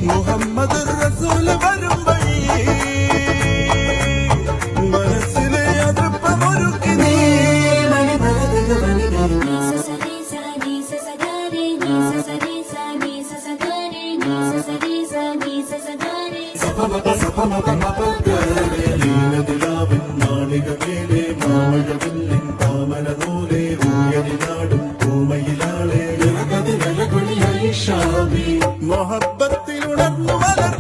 മുഹമ്മദ് റസൂൽ വരും വഴി മനസ്സിലെ അതിർപ്പമൊരുക്കി നീ ലീനതിലാവിൻ മാളികമേലെ മാമഴവില്ലിൻ താമര നൂലെ ഊയലിനാടും പൂമയിലാളെ മുഹബത്തിൽ ഉണർന്നു വളർ